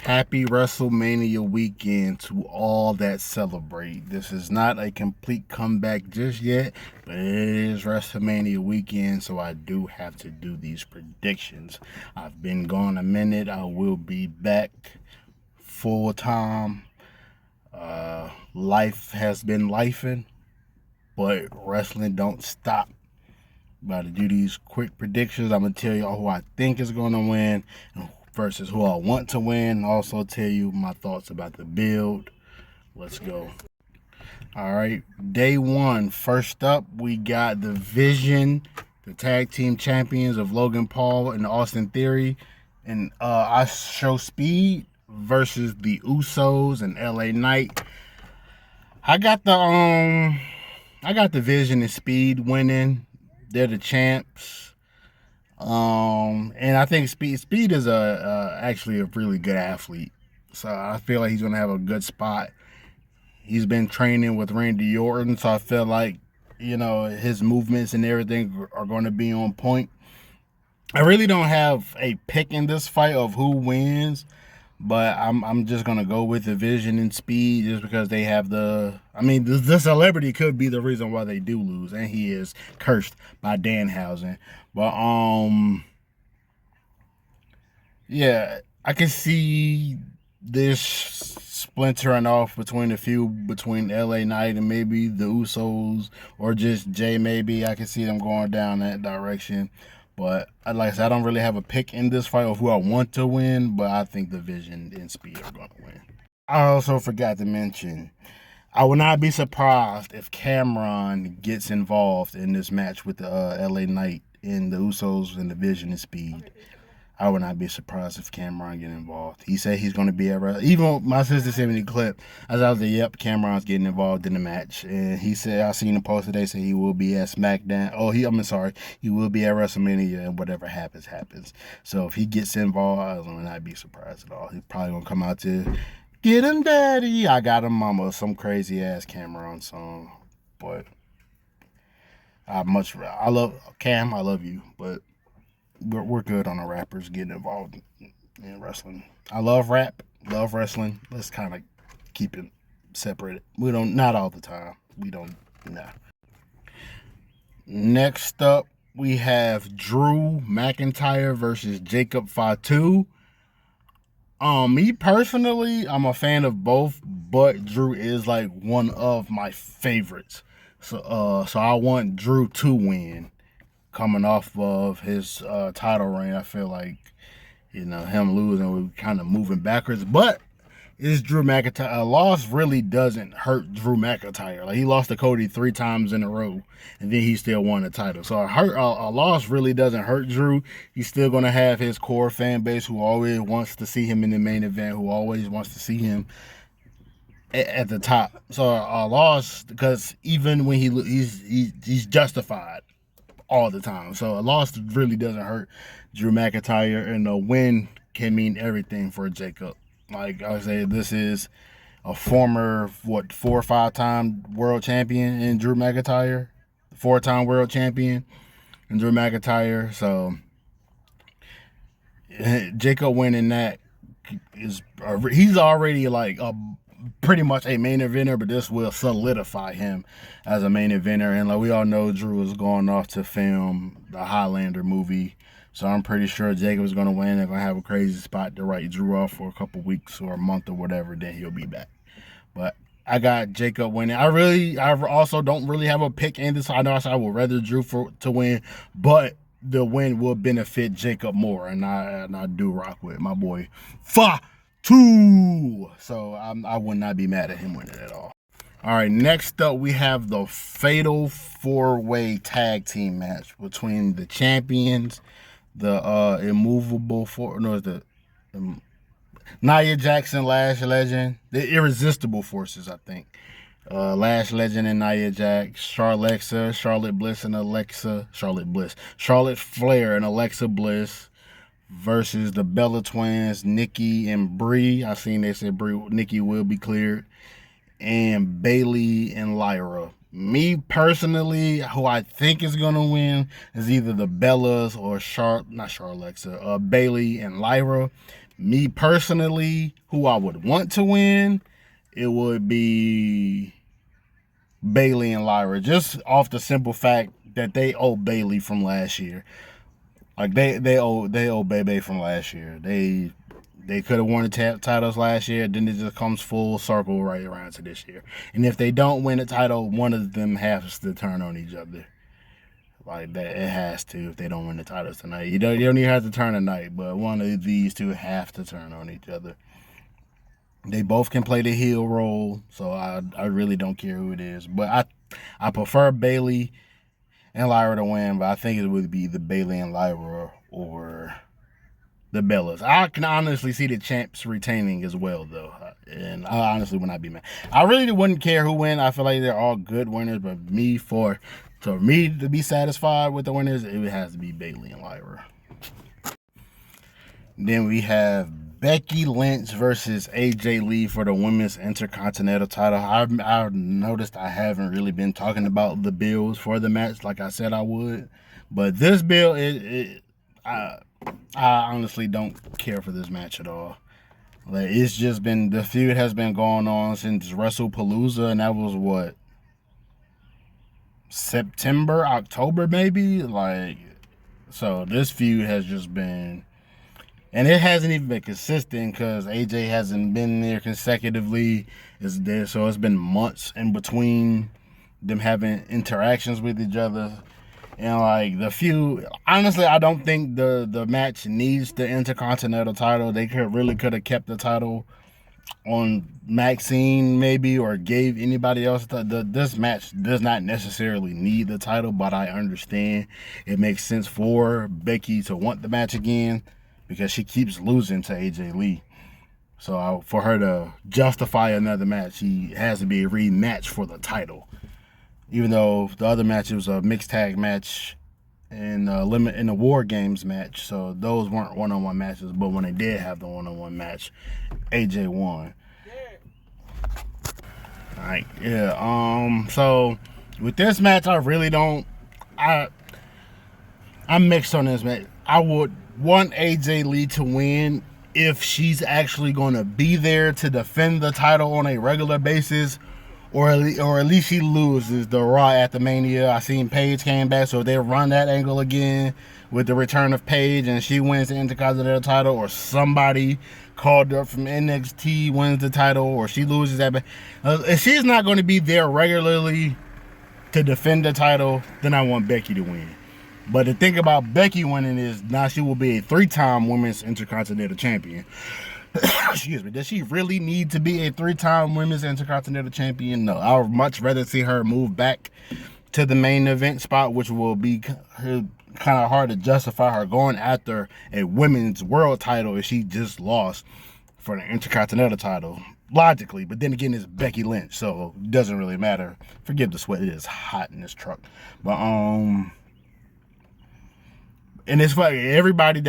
Happy Wrestlemania weekend to all that celebrate. This is not a complete comeback just yet, but it is Wrestlemania weekend, so I do have to do these predictions. I've been gone a minute. I will be back full time. Life has been lifing, but wrestling don't stop. About to do these quick predictions. I'm gonna tell y'all who I think is gonna win versus who I want to win. Also tell you my thoughts about the build. Let's go. All right, day one. First up, we got the Vision, the tag team champions of Logan Paul and Austin Theory, and I Show Speed versus the Usos and LA Knight. I got the Vision and Speed winning. They're the champs. And I think Speed is actually a really good athlete. So I feel like he's gonna have a good spot. He's been training with Randy Orton, so I feel like, his movements and everything are gonna be on point. I really don't have a pick in this fight of who wins, but I'm just gonna go with the Vision and Speed just because they have the celebrity could be the reason why they do lose, and he is cursed by Danhausen. But yeah, I can see this splintering off between a few between LA Knight and maybe the Usos or just Jay. Maybe I can see them going down that direction. But like I said, I don't really have a pick in this fight of who I want to win, but I think the Vision and Speed are going to win. I also forgot to mention, I would not be surprised if Cameron gets involved in this match with the LA Knight and the Usos and the Vision and Speed. I would not be surprised if Cameron get involved. He said he's going to be at even my sister sent me the clip. As I was like, yep, Cameron's getting involved in the match. And he said, I seen the post today, say he will be at SmackDown. He will be at WrestleMania, and whatever happens, happens. So if he gets involved, I would not be surprised at all. He's probably going to come out to Get Him Daddy, I Got Him Mama, some crazy ass Cameron song. But I love Cam, I love you, but we're good on the rappers getting involved in wrestling. I love rap, love wrestling. Let's kind of keep it separated. We don't, not all the time. We don't, nah. Next up, we have Drew McIntyre versus Jacob Fatu. Me personally, I'm a fan of both, but Drew is like one of my favorites. So I want Drew to win. Coming off of his title reign, I feel like, him losing, we're kind of moving backwards. But it's Drew McIntyre. A loss really doesn't hurt Drew McIntyre. Like, he lost to Cody 3 times in a row, and then he still won the title. So a loss really doesn't hurt Drew. He's still going to have his core fan base who always wants to see him in the main event, who always wants to see him at the top. So a loss, because even when he's justified all the time. So a loss really doesn't hurt Drew McIntyre, and a win can mean everything for Jacob. Like I say, this is a former 4 or 5 time world champion in Drew McIntyre, 4-time world champion in Drew McIntyre. So Jacob winning that he's already like pretty much a main eventer, but this will solidify him as a main eventer. And like we all know, Drew is going off to film the Highlander movie, so I'm pretty sure Jacob is going to win. They're going to have a crazy spot to write Drew off for a couple weeks or a month or whatever, then he'll be back. But I got Jacob winning. I also don't really have a pick in this. I know I would rather Drew to win, but the win will benefit Jacob more, and I do rock with my boy Fatu. So I would not be mad at him winning at all. All right, next up we have the Fatal 4-Way Tag Team match between the champions, the Nia Jackson, Lash Legend, the Irresistible Forces, I think. Lash Legend and Nia Jax, Charlotte Flair and Alexa Bliss versus the Bella Twins, Nikki and Brie. I seen they said Nikki will be cleared, and Bayley and Lyra. Me personally, who I think is gonna win is either the Bellas or Bayley and Lyra. Me personally, who I would want to win, it would be Bayley and Lyra, just off the simple fact that they owe Bayley from last year. Like they owe Bebe from last year. They could have won the titles last year. Then it just comes full circle right around to this year. And if they don't win the title, one of them has to turn on each other. Like that, it has to. If they don't win the titles tonight, you don't even have to turn tonight, but one of these two have to turn on each other. They both can play the heel role, so I really don't care who it is. But I prefer Bayley and Lyra to win, but I think it would be the Bayley and Lyra or the Bellas. I can honestly see the champs retaining as well, though, and I honestly would not be mad. I really wouldn't care who win. I feel like they're all good winners, but for me to be satisfied with the winners, it has to be Bayley and Lyra. Then we have Becky Lynch versus AJ Lee for the Women's Intercontinental title. I've noticed I haven't really been talking about the bills for the match like I said I would. But this bill, I honestly don't care for this match at all. Like, it's just been, the feud has been going on since WrestlePalooza, and that was what? September, October maybe? Like, so this feud has just been... And it hasn't even been consistent because AJ hasn't been there consecutively. So it's been months in between them having interactions with each other. And like the feud, honestly, I don't think the match needs the Intercontinental title. They could have kept the title on Maxine maybe, or gave anybody else this match does not necessarily need the title, but I understand it makes sense for Becky to want the match again, because she keeps losing to AJ Lee. So for her to justify another match, she has to be a rematch for the title. Even though the other match was a mixed tag match and in the War Games match, so those weren't one-on-one matches. But when they did have the one-on-one match, AJ won. All right, yeah. So with this match, I really don't. I'm mixed on this match. I would want AJ Lee to win if she's actually going to be there to defend the title on a regular basis, or at least she loses the Raw at the Mania. I seen Paige came back, so if they run that angle again with the return of Paige and she wins the Intercontinental title, or somebody called up from NXT wins the title, or she loses that. If she's not going to be there regularly to defend the title, then I want Becky to win. But the thing about Becky winning is now she will be a 3-time Women's Intercontinental Champion. Excuse me. Does she really need to be a 3-time Women's Intercontinental Champion? No. I would much rather see her move back to the main event spot, which will be kind of hard to justify her going after a women's world title if she just lost for the Intercontinental title. Logically, but then again, it's Becky Lynch, so it doesn't really matter. Forgive the sweat. It is hot in this truck. But, and it's funny, everybody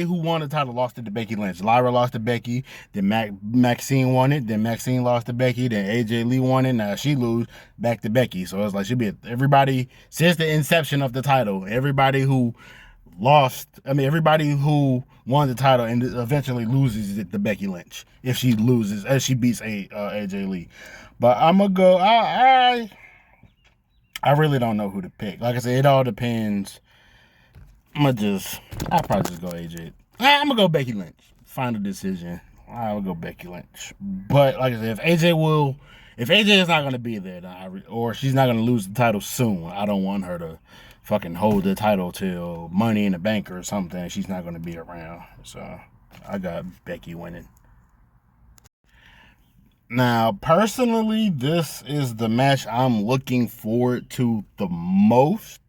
who won the title lost it to Becky Lynch. Lyra lost to Becky, then Maxine won it, then Maxine lost to Becky, then AJ Lee won it, now she lose back to Becky. So it's like everybody, since the inception of the title, everybody who won the title and eventually loses it to Becky Lynch if she beats AJ Lee. But I'm gonna go, I really don't know who to pick. Like I said, it all depends. I'll probably just go AJ. I'm gonna go Becky Lynch. Final decision. I'll go Becky Lynch. But like I said, if AJ is not gonna be there, or she's not gonna lose the title soon, I don't want her to fucking hold the title till Money in the Bank or something. She's not gonna be around. So I got Becky winning. Now, personally, this is the match I'm looking forward to the most.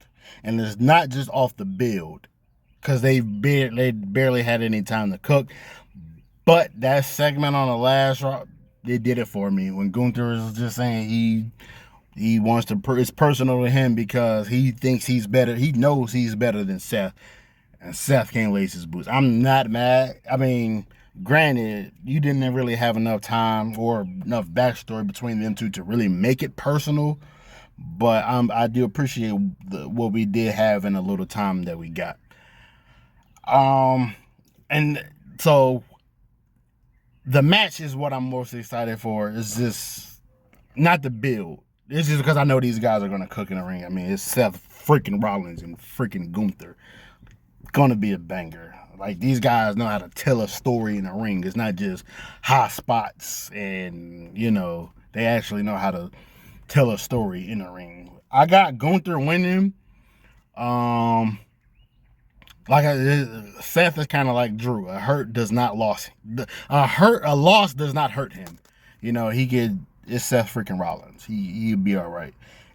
And it's not just off the build, because they barely had any time to cook. But that segment on the last Raw, they did it for me. When Gunther is just saying he wants to, it's personal to him because he thinks he's better. He knows he's better than Seth. And Seth can't lace his boots. I'm not mad. I mean, granted, you didn't really have enough time or enough backstory between them two to really make it personal. But I do appreciate what we did have in a little time that we got. And so the match is what I'm most excited for. Is just not the build. It's just because I know these guys are gonna cook in the ring. I mean, it's Seth freaking Rollins and freaking Gunther. Gonna be a banger. Like, these guys know how to tell a story in the ring. It's not just high spots, and they actually know how to tell a story in the ring. I got Gunther winning. Seth is kind of like Drew. A hurt does not loss. A loss does not hurt him. It's Seth freaking Rollins. He'll be all right.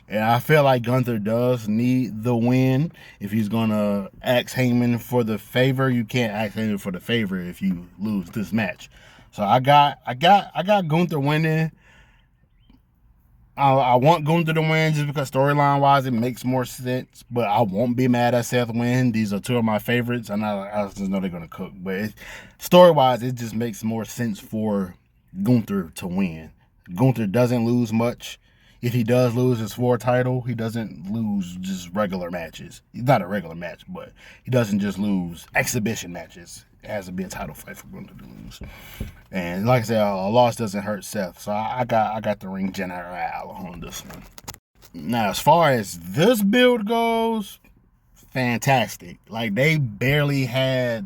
And I feel like Gunther does need the win. If he's gonna ask Heyman for the favor, you can't ask Heyman for the favor if you lose this match. So I got Gunther winning. I want Gunther to win just because storyline wise it makes more sense. But I won't be mad at Seth win. These are two of my favorites, and I just know they're gonna cook. But story wise, it just makes more sense for Gunther to win. Gunther doesn't lose much. If he does lose his 4 title, he doesn't lose just regular matches. He's not a regular match, but he doesn't just lose exhibition matches. It has to be a title fight for Gunther to lose. And like I said, a loss doesn't hurt Seth. So I got the ring general on this one. Now, as far as this build goes, fantastic. Like, they barely had,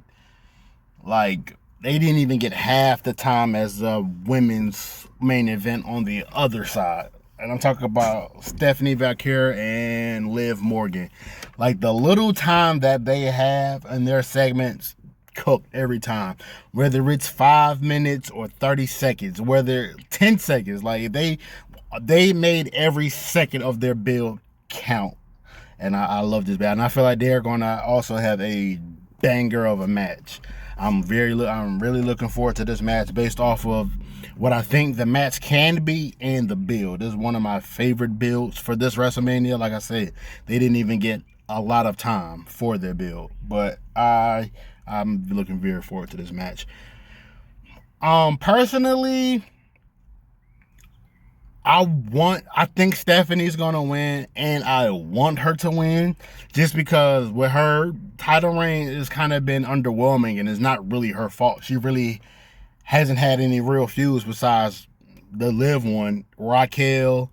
they didn't even get half the time as the women's main event on the other side. And I'm talking about Stephanie Valkyrie and Liv Morgan. Like, the little time that they have in their segments, cooked every time. Whether it's 5 minutes or 30 seconds, whether 10 seconds. Like, they made every second of their build count. And I love this band. And I feel like they're going to also have a banger of a match. I'm really looking forward to this match based off of what I think the match can be and the build. This is one of my favorite builds for this WrestleMania. Like I said, they didn't even get a lot of time for their build, but I'm looking very forward to this match. Personally, I think Stephanie's gonna win, and I want her to win just because with her title reign has kind of been underwhelming, and it's not really her fault. She really hasn't had any real feuds besides the Liv one, Raquel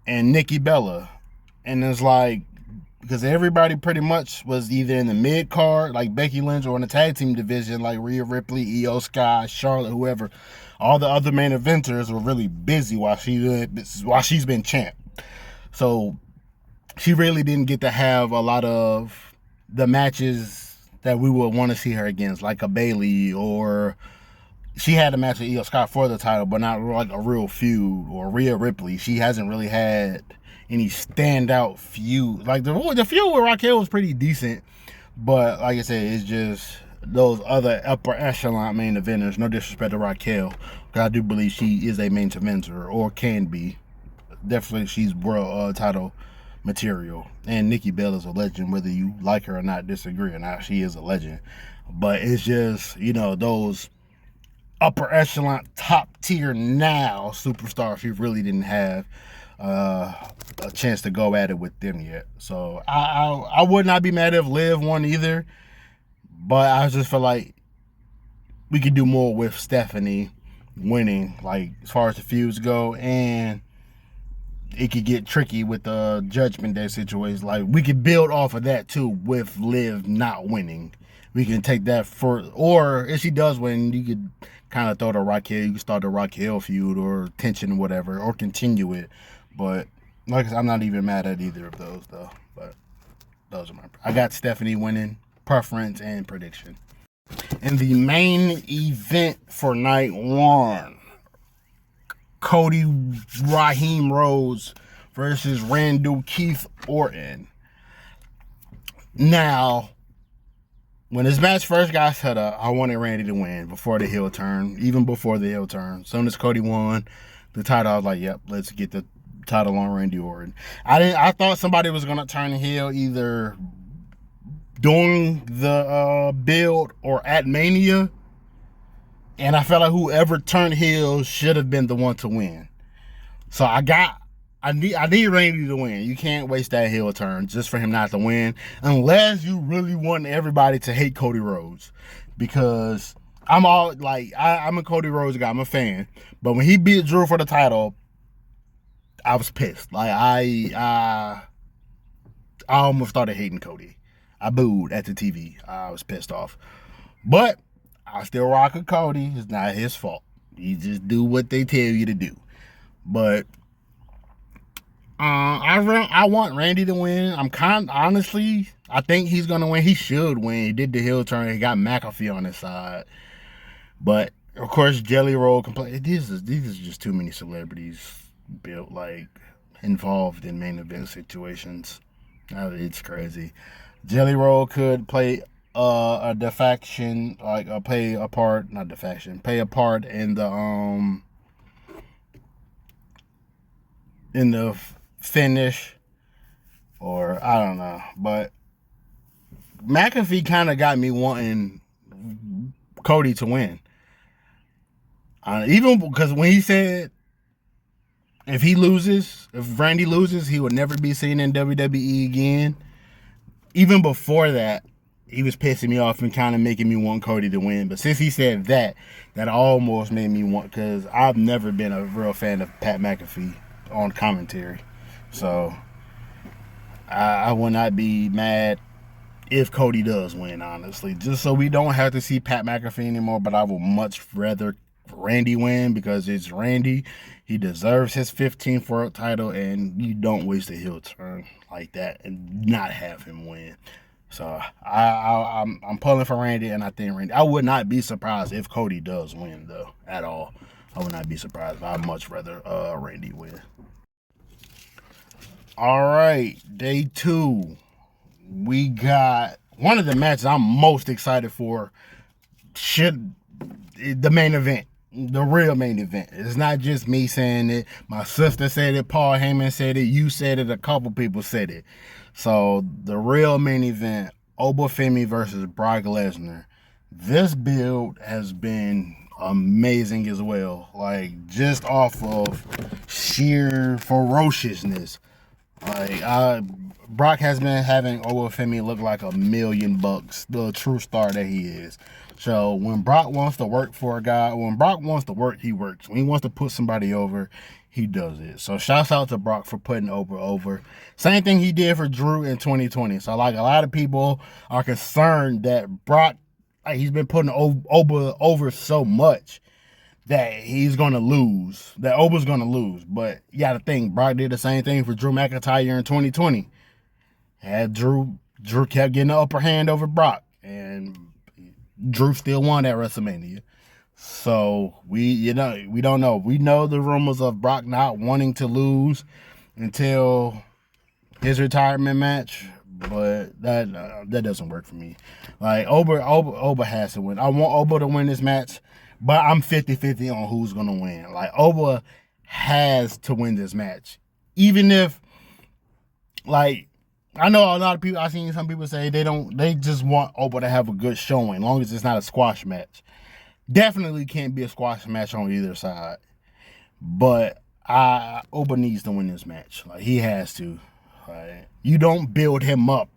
and Nikki Bella. And it's like, because everybody pretty much was either in the mid card, like Becky Lynch, or in the tag team division, like Rhea Ripley, Io Sky, Charlotte, whoever. All the other main eventers were really busy while she's been champ. So she really didn't get to have a lot of the matches that we would want to see her against, like a Bayley, or she had a match with Io Sky for the title, but not like a real feud, or Rhea Ripley. She hasn't really had any standout feud. Like, the feud with Raquel was pretty decent, but like I said, it's just those other upper echelon main eventers. No disrespect to Raquel, because I do believe she is a main eventer, or can be. Definitely, she's world title material. And Nikki Bella is a legend, whether you like her or not, disagree or not. She is a legend. But it's just, those upper echelon, top tier now superstars, she really didn't have a chance to go at it with them yet. So I would not be mad if Liv won either, but I just feel like we could do more with Stephanie winning, like as far as the feuds go, and it could get tricky with the Judgment Day situation. Like, we could build off of that too with Liv not winning. We can take that or if she does win, you could kind of throw the Raquel. You can start the Raquel feud or tension or whatever, or continue it. But like I said, I'm not even mad at either of those though. But those are I got Stephanie winning, preference and prediction. In the main event for night 1, Cody Raheem Rhodes versus Randall Keith Orton. Now, when this match first got set up, I wanted Randy to win before the heel turn, even before the heel turn. As soon as Cody won the title, I was like, yep, let's get the title on Randy Orton. I thought somebody was going to turn heel either during the build or at Mania, and I felt like whoever turned heel should have been the one to win. So I need Randy to win. You can't waste that heel turn just for him not to win, unless you really want everybody to hate Cody Rhodes. because I'm all like I'm a Cody Rhodes guy. I'm a fan, but when he beat Drew for the title, I was pissed. Like I almost started hating Cody. I booed at the TV. I was pissed off, but I still rock with Cody. It's not his fault. You just do what they tell you to do. But I want Randy to win. Honestly, I think he's gonna win. He should win. He did the heel turn. He got McAfee on his side. But of course, Jelly Roll complained. These are just too many celebrities built like involved in main event situations. It's crazy. Jelly Roll could play a defection, like play a part, not defection, play a part in the finish, or I don't know. But McAfee kind of got me wanting Cody to win. Even because when he said if Randy loses, he would never be seen in WWE again. Even before that, he was pissing me off and kind of making me want Cody to win. But since he said that almost made me want, because I've never been a real fan of Pat McAfee on commentary. So I will not be mad if Cody does win, honestly. Just so we don't have to see Pat McAfee anymore, but I would much rather Randy win, because it's Randy. He deserves his 15th world title, and you don't waste a heel turn like that and not have him win. So I'm pulling for Randy, and I think Randy. I would not be surprised if Cody does win, though, at all. I would not be surprised. I'd much rather Randy win. All right, day 2. We got one of the matches I'm most excited for. The main event. The real main event. It's not just me saying it. My sister said it. Paul Heyman said it. You said it. A couple people said it. So the real main event, Obafemi versus Brock Lesnar. This build has been amazing as well. Like, just off of sheer ferociousness. Like, Brock has been having Obafemi look like $1 million, the true star that he is. So when Brock wants to work for a guy, when Brock wants to work, he works. When he wants to put somebody over, he does it. So shouts out to Brock for putting Oba over. Same thing he did for Drew in 2020. So like, a lot of people are concerned that Brock, like, he's been putting Oba over so much that he's going to lose, that Oba's going to lose. But you got to think, Brock did the same thing for Drew McIntyre in 2020. Had Drew kept getting the upper hand over Brock, and Drew still won at WrestleMania. So we don't know. We know the rumors of Brock not wanting to lose until his retirement match, but that doesn't work for me. Like, Oba has to win. I want Oba to win this match, but I'm 50-50 on who's gonna win. Like, Oba has to win this match, even if, like, I know a lot of people, I've seen some people say they just want Oba to have a good showing, as long as it's not a squash match. Definitely can't be a squash match on either side. But Oba needs to win this match. Like, he has to. Like, you don't build him up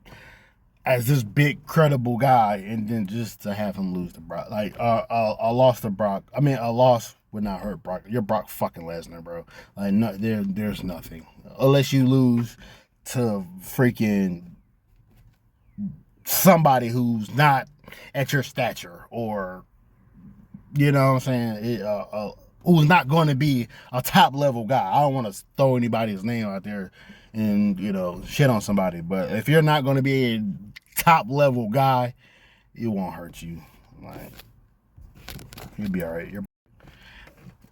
as this big, credible guy and then just to have him lose to Brock. Like, a loss to Brock. I mean, a loss would not hurt Brock. You're Brock fucking Lesnar, bro. Like, no, there's nothing. Unless you lose to freaking somebody who's not at your stature, or, you know what I'm saying, who's not going to be a top level guy. I don't want to throw anybody's name out there and, shit on somebody, but if you're not going to be a top level guy, it won't hurt you. Like, you'll be all right.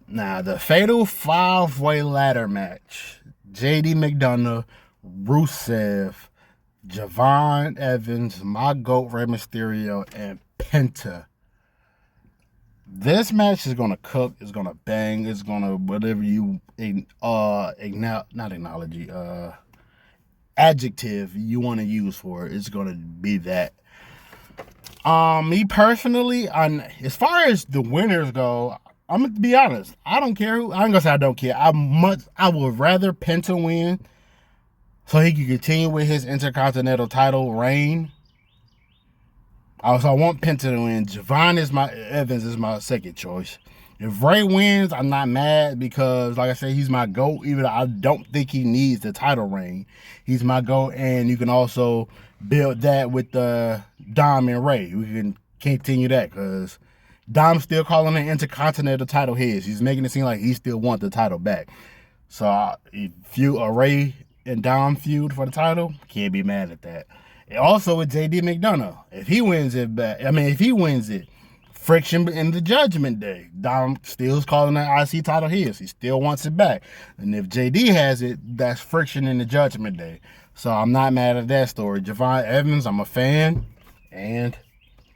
Now, the Fatal 5-Way Ladder match. JD McDonough, Rusev, Javon Evans, my GOAT Rey Mysterio, and Penta. This match is gonna cook. It's gonna bang. It's gonna whatever you adjective you want to use for it. It's gonna be that. Me personally, as far as the winners go, I'm gonna be honest. I don't care who. I'm gonna say I don't care. I would rather Penta win, so he can continue with his Intercontinental title reign. Also, I want Penta to win. Evans is my second choice. If Ray wins, I'm not mad because, like I said, he's my GOAT. Even though I don't think he needs the title reign, he's my GOAT. And you can also build that with Dom and Ray. We can continue that because Dom's still calling the Intercontinental title his. He's making it seem like he still wants the title back. So if you a Ray and Dom feud for the title, can't be mad at that. And also with JD McDonough, if he wins it, friction in the Judgment Day. Dom still's calling that IC title his. He still wants it back. And if JD has it, that's friction in the Judgment Day. So I'm not mad at that story. Javon Evans, I'm a fan, and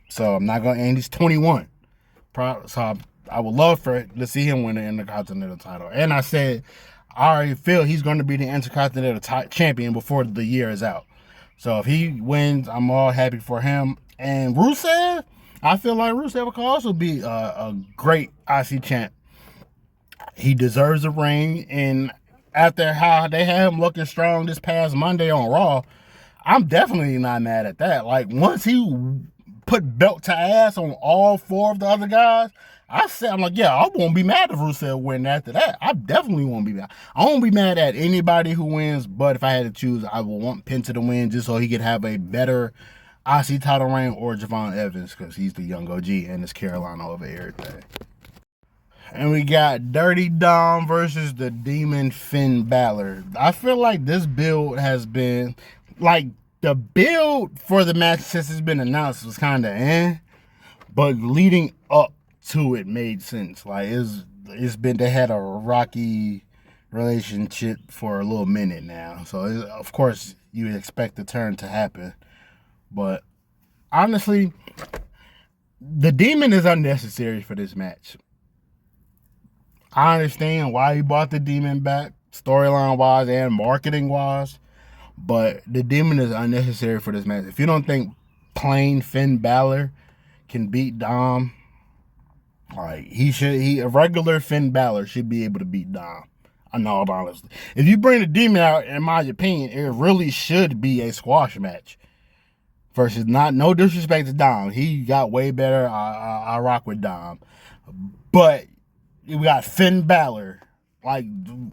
so I'm not gonna. And he's 21. So I would love to see him win the Intercontinental title. And I said I already feel he's going to be the Intercontinental champion before the year is out. So if he wins, I'm all happy for him. And Rusev, I feel like Rusev could also be a great IC champ. He deserves a ring. And after how they had him looking strong this past Monday on Raw, I'm definitely not mad at that. Like, once he put belt to ass on all four of the other guys, I'm like, yeah, I won't be mad if Rusev win after that. I definitely won't be mad. I won't be mad at anybody who wins, but if I had to choose, I would want Penta to win just so he could have a better IC title reign, or Javon Evans because he's the young OG and it's Carolina over everything. And we got Dirty Dom versus the Demon Finn Balor. I feel like this build has been, like, the build for the match since it's been announced was kind of but leading up to it made sense. Like, it's been, they had a rocky relationship for a little minute now. So, of course, you would expect the turn to happen. But, honestly, the Demon is unnecessary for this match. I understand why he brought the Demon back, storyline-wise and marketing-wise, but the Demon is unnecessary for this match. If you don't think plain Finn Balor can beat Dom, like, a regular Finn Balor should be able to beat Dom. In all honesty, if you bring the Demon out, in my opinion, it really should be a squash match. Versus, no disrespect to Dom, he got way better. I rock with Dom, but we got Finn Balor. Like,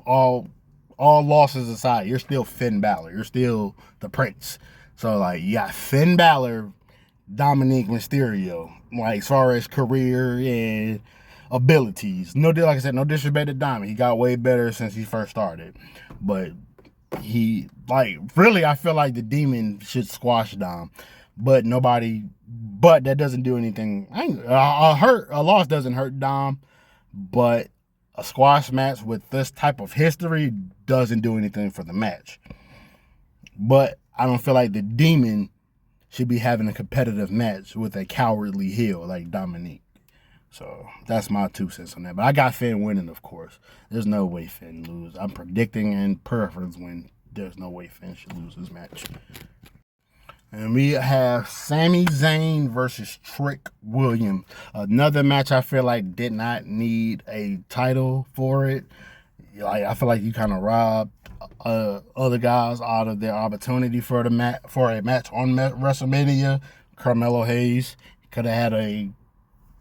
all losses aside, you're still Finn Balor. You're still the Prince. So, like, you got Finn Balor, Dominic Mysterio. Like, as far as career and abilities. Like I said, no disrespect to Dom. He got way better since he first started. But really, I feel like the Demon should squash Dom. But that doesn't do anything. A loss doesn't hurt Dom. But a squash match with this type of history doesn't do anything for the match. But I don't feel like the Demon should be having a competitive match with a cowardly heel like Dominique. So that's my 2 cents on that. But I got Finn winning, of course. There's no way Finn lose. I'm predicting and preference when there's no way Finn should lose this match. And we have Sami Zayn versus Trick Williams. Another match I feel like did not need a title for it. Like, I feel like you kind of robbed other guys out of their opportunity for a match on WrestleMania. Carmelo Hayes could have had a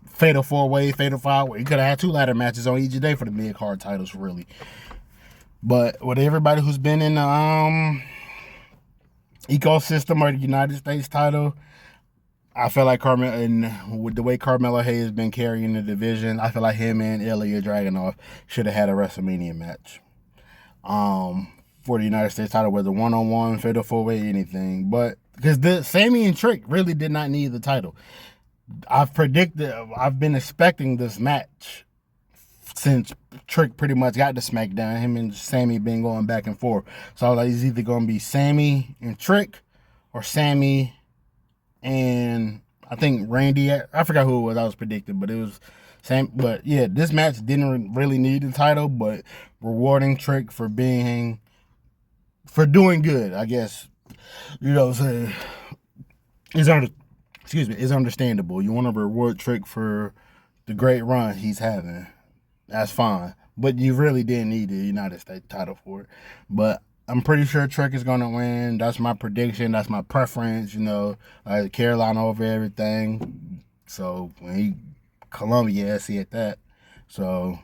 fatal 4-way, fatal 5-way. He could have had 2 ladder matches on each day for the mid-card titles, really. But with everybody who's been in the ecosystem or the United States title, I feel like with the way Carmelo Hayes has been carrying the division, I feel like him and Ilya Dragunov should have had a WrestleMania match for the United States title, whether one-on-one, fatal 4-way, anything. But because Sami and Trick really did not need the title. I've been expecting this match since Trick pretty much got to SmackDown. Him and Sami been going back and forth. So I was like, it's either going to be Sami and Trick or Sami and I think Randy. I forgot who it was I was predicting, but it was Sam. But yeah, this match didn't really need the title, but rewarding Trick for doing good, I guess. You know what I'm saying? It's understandable. You want to reward Trick for the great run he's having. That's fine. But you really didn't need the United States title for it. But I'm pretty sure Trick is gonna win. That's my prediction. That's my preference. Carolina over everything. So when he Columbia, I see at that. So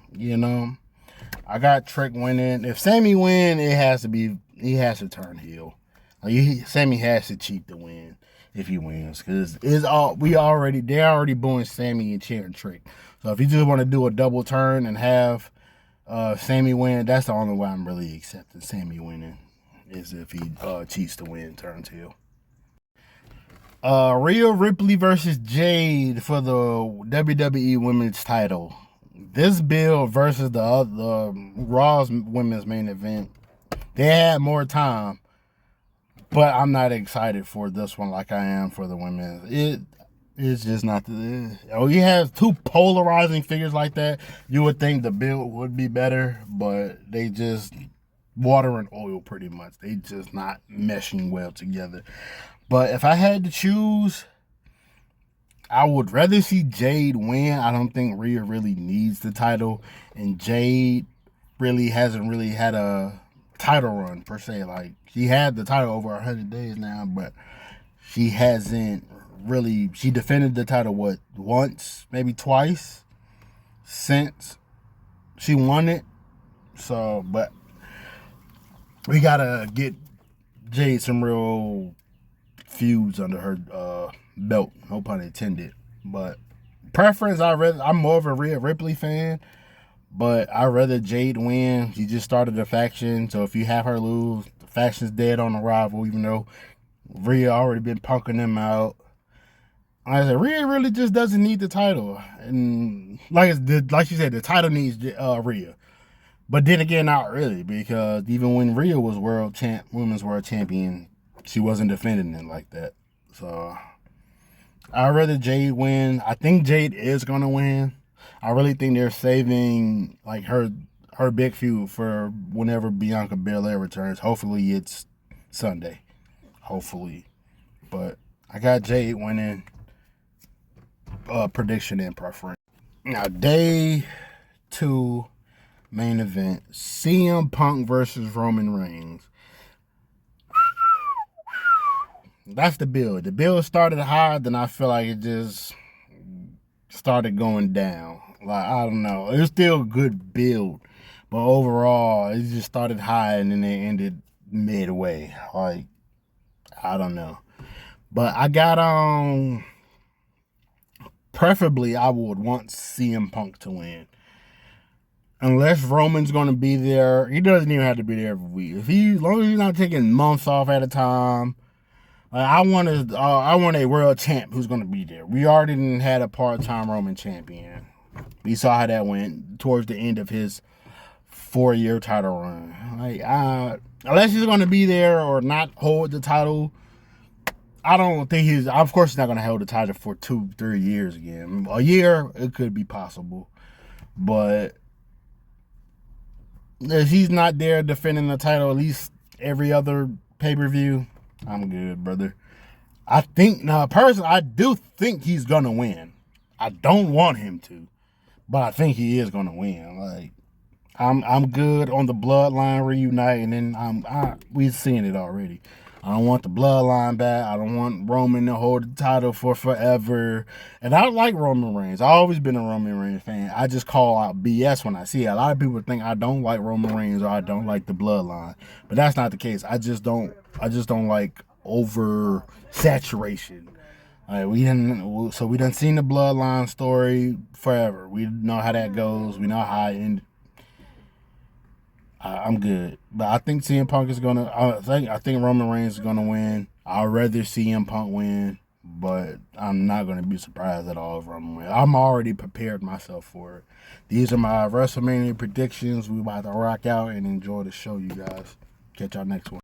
I got Trick winning. If Sammy win, he has to turn heel. Sammy has to cheat to win if he wins, because they're already booing Sammy and cheering Trick. So if you just want to do a double turn and have Sammy win, that's the only way I'm really accepting Sammy winning, is if he cheats to win, turns heel. Rhea Ripley versus Jade for the WWE Women's title. This bill versus the Raw's Women's main event. They had more time, but I'm not excited for this one like I am for the women. It's just not the. You have two polarizing figures like that. You would think the build would be better, but they just water and oil pretty much. They just not meshing well together. But if I had to choose, I would rather see Jade win. I don't think Rhea really needs the title, and Jade really hasn't really had a title run per se. Like, she had the title over 100 days now, but she hasn't really. She defended the title once, maybe twice since she won it. So, but we gotta get Jade some real feuds under her belt. No pun intended. But preference, I'm more of a Rhea Ripley fan, but I'd rather Jade win. She just started a faction, so if you have her lose, the faction's dead on arrival, even though Rhea already been punking them out. Like I said, Rhea really just doesn't need the title. And like you said, the title needs Rhea. But then again, not really, because even when Rhea was women's world champion, she wasn't defending it like that. So I'd rather Jade win. I think Jade is gonna win. I really think they're saving like her big feud for whenever Bianca Belair returns. Hopefully it's Sunday. Hopefully. But I got Jade winning. Prediction and preference. Now, day 2 main event: CM Punk versus Roman Reigns. That's the build. The build started high, then I feel like it just started going down. Like, I don't know. It was still a good build, but overall, it just started high and then they ended midway. Like, I don't know. But I got preferably, I would want CM Punk to win. Unless Roman's going to be there. He doesn't even have to be there every week. As long as he's not taking months off at a time. I want a world champ who's going to be there. We already had a part-time Roman champion. We saw how that went towards the end of his 4-year title run. Unless he's going to be there or not hold the title, I don't think of course he's not going to hold the title for 2-3 years again. A year, it could be possible. But if he's not there defending the title at least every other pay-per-view, I'm good, brother. Personally, I do think he's going to win. I don't want him to, but I think he is going to win. Like, I'm good on the bloodline reuniting, and we've seen it already. I don't want the bloodline back. I don't want Roman to hold the title for forever. And I like Roman Reigns. I've always been a Roman Reigns fan. I just call out BS when I see it. A lot of people think I don't like Roman Reigns or I don't like the bloodline. But that's not the case. I just don't like over saturation. We done seen the bloodline story forever. We know how that goes. We know how it ended. I'm good, but I think CM Punk is gonna. I think Roman Reigns is gonna win. I'd rather CM Punk win, but I'm not gonna be surprised at all if Roman wins. I'm already prepared myself for it. These are my WrestleMania predictions. We about to rock out and enjoy the show, you guys. Catch y'all next one.